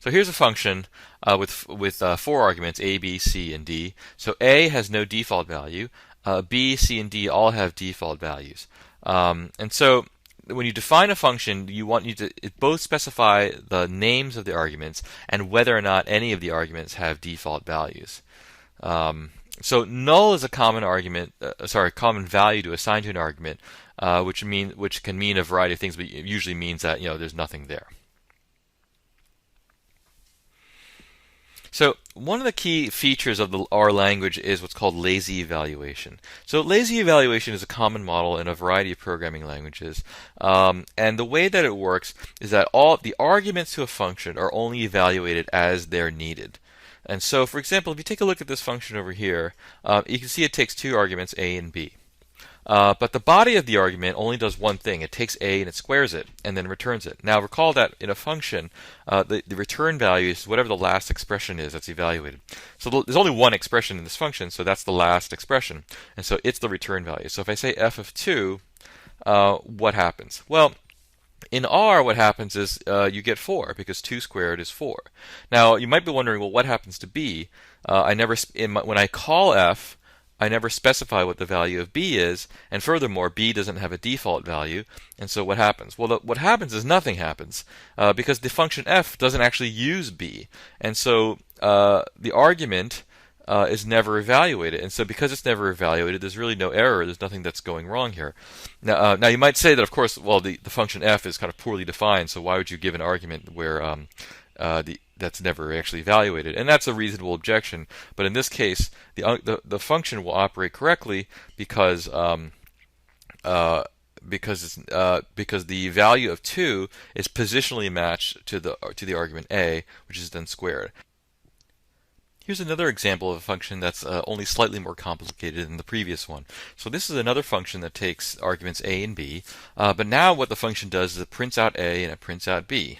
So here's a function with 4 arguments, a, b, c, and d. So a has no default value. B, c, and d all have default values. And so when you define a function, you to both specify the names of the arguments and whether or not any of the arguments have default values. So null is a common argument, common value to assign to an argument, which can mean a variety of things, but it usually means that there's nothing there. So one of the key features of the R language is what's called lazy evaluation. So lazy evaluation is a common model in a variety of programming languages. And the way that it works is that all the arguments to a function are only evaluated as they're needed. And so, for example, if you take a look at this function over here, you can see it takes 2 arguments, a and b. But the body of the argument only does one thing. It takes a and it squares it and then returns it. Now recall that in a function, the return value is whatever the last expression is that's evaluated. So there's only one expression in this function, so that's the last expression. And so it's the return value. So if I say f of 2, what happens? Well, in R, what happens is you get 4 because 2 squared is 4. Now you might be wondering, well, what happens to b? When I call f, I never specify what the value of b is, and furthermore, b doesn't have a default value. And so what happens? Well, what happens is nothing happens because the function f doesn't actually use b, and so the argument is never evaluated. And so because it's never evaluated, there's really no error. There's nothing that's going wrong here. Now you might say that, of course, well, the function f is kind of poorly defined, so why would you give an argument where that's never actually evaluated? And that's a reasonable objection. But in this case, the function will operate correctly because the value of 2 is positionally matched to the argument a, which is then squared. Here's another example of a function that's only slightly more complicated than the previous one. So this is another function that takes arguments a and b, but now what the function does is it prints out a and it prints out b.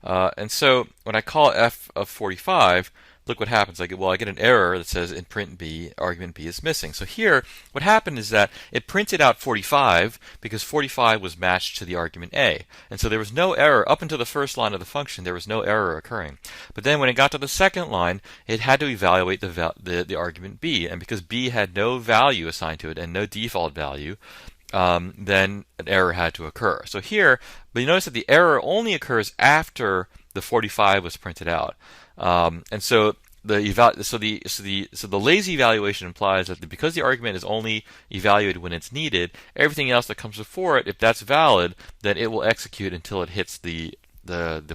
And so when I call f of 45, look what happens. I get an error that says in print b, argument b is missing. So here, what happened is that it printed out 45 because 45 was matched to the argument a. And so there was no error up until the first line of the function. There was no error occurring. But then when it got to the second line, it had to evaluate the argument b. And because b had no value assigned to it and no default value, then an error had to occur. So here, but you notice that the error only occurs after the 45 was printed out. And so the lazy evaluation implies that because the argument is only evaluated when it's needed, everything else that comes before it, if that's valid, then it will execute until it hits the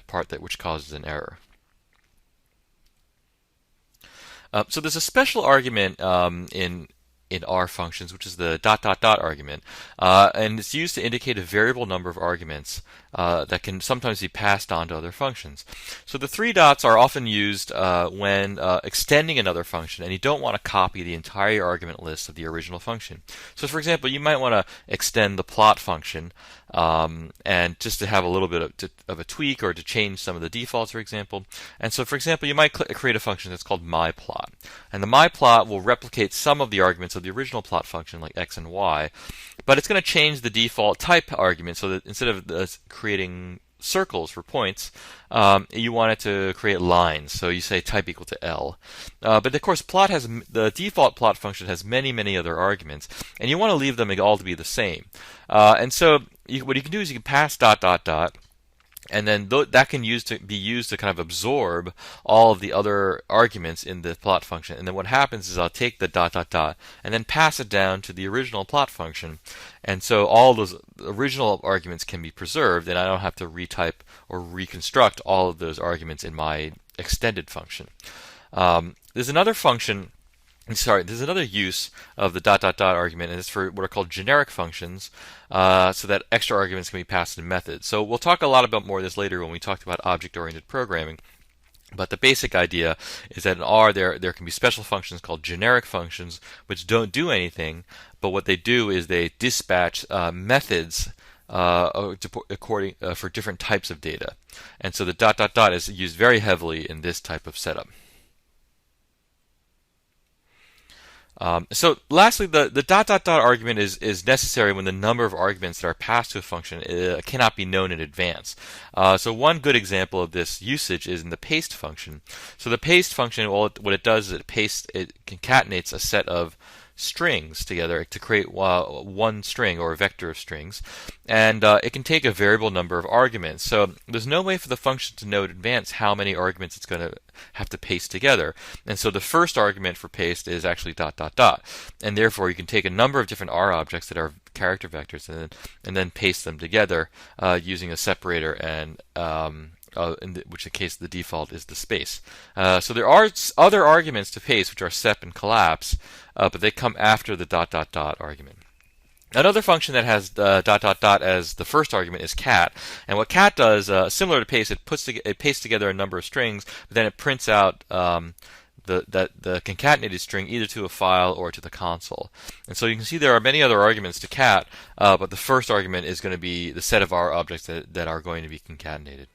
part which causes an error. So there's a special argument in R functions, which is the ... argument, and it's used to indicate a variable number of arguments that can sometimes be passed on to other functions. So the 3 dots are often used when extending another function, and you don't want to copy the entire argument list of the original function. So for example, you might want to extend the plot function, and just to have a little bit of a tweak or to change some of the defaults, for example. And so, for example, you might create a function that's called myPlot. And the myPlot will replicate some of the arguments of the original plot function, like x and y, but it's going to change the default type argument so that instead of creating circles for points, you want it to create lines. So you say type equal to L. But of course, the default plot function has many other arguments, and you want to leave them all to be the same. And so what you can do is you can pass ... and then that can be used to kind of absorb all of the other arguments in the plot function. And then what happens is I'll take the ... and then pass it down to the original plot function. And so all those original arguments can be preserved, and I don't have to retype or reconstruct all of those arguments in my extended function. There's another use of the ... argument, and it's for what are called generic functions, so that extra arguments can be passed in methods. So we'll talk a lot about more of this later when we talk about object-oriented programming. But the basic idea is that in R there can be special functions called generic functions which don't do anything, but what they do is they dispatch methods for different types of data. And so the ... is used very heavily in this type of setup. So lastly, the dot dot dot argument is necessary when the number of arguments that are passed to a function cannot be known in advance. So one good example of this usage is in the paste function. So the paste function, what it does is it concatenates a set of strings together to create one string or a vector of strings, and it can take a variable number of arguments. So there's no way for the function to know in advance how many arguments it's going to have to paste together, and so the first argument for paste is actually dot dot dot, and therefore you can take a number of different R objects that are character vectors and then paste them together using a separator and in which the case the default is the space. So there are other arguments to paste, which are sep and collapse, but they come after the dot dot dot argument. Another function that has dot dot dot as the first argument is cat, and what cat does, similar to paste, it pastes together a number of strings, but then it prints out the concatenated string either to a file or to the console. And so you can see there are many other arguments to cat, but the first argument is going to be the set of R objects that are going to be concatenated.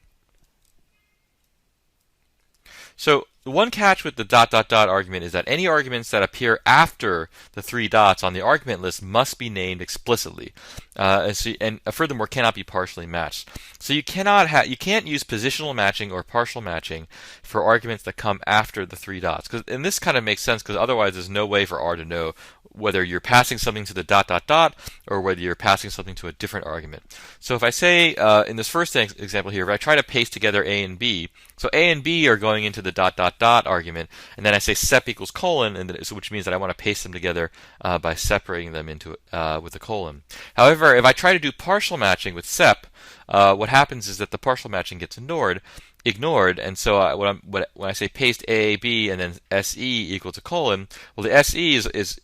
So the one catch with the dot dot dot argument is that any arguments that appear after the three dots on the argument list must be named explicitly, and furthermore cannot be partially matched. So you can't use positional matching or partial matching for arguments that come after the three dots. And this kind of makes sense because otherwise there's no way for R to know whether you're passing something to the dot dot dot or whether you're passing something to a different argument. So if I say in this first example here, if I try to paste together A and B, so A and B are going into the dot dot dot argument, and then I say sep equals colon, which means that I want to paste them together by separating them into with a colon. However, if I try to do partial matching with sep, what happens is that the partial matching gets ignored, and so when I say paste A, B, and then SE equal to colon, well, the SE is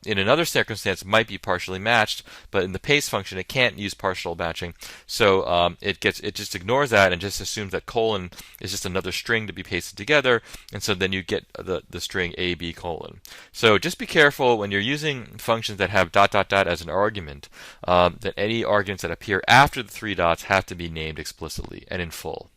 in another circumstance might be partially matched, but in the paste function it can't use partial matching, so it just ignores that and just assumes that colon is just another string to be pasted together, and so then you get the string A B colon. So just be careful when you're using functions that have dot dot dot as an argument, that any arguments that appear after the three dots have to be named explicitly and in full.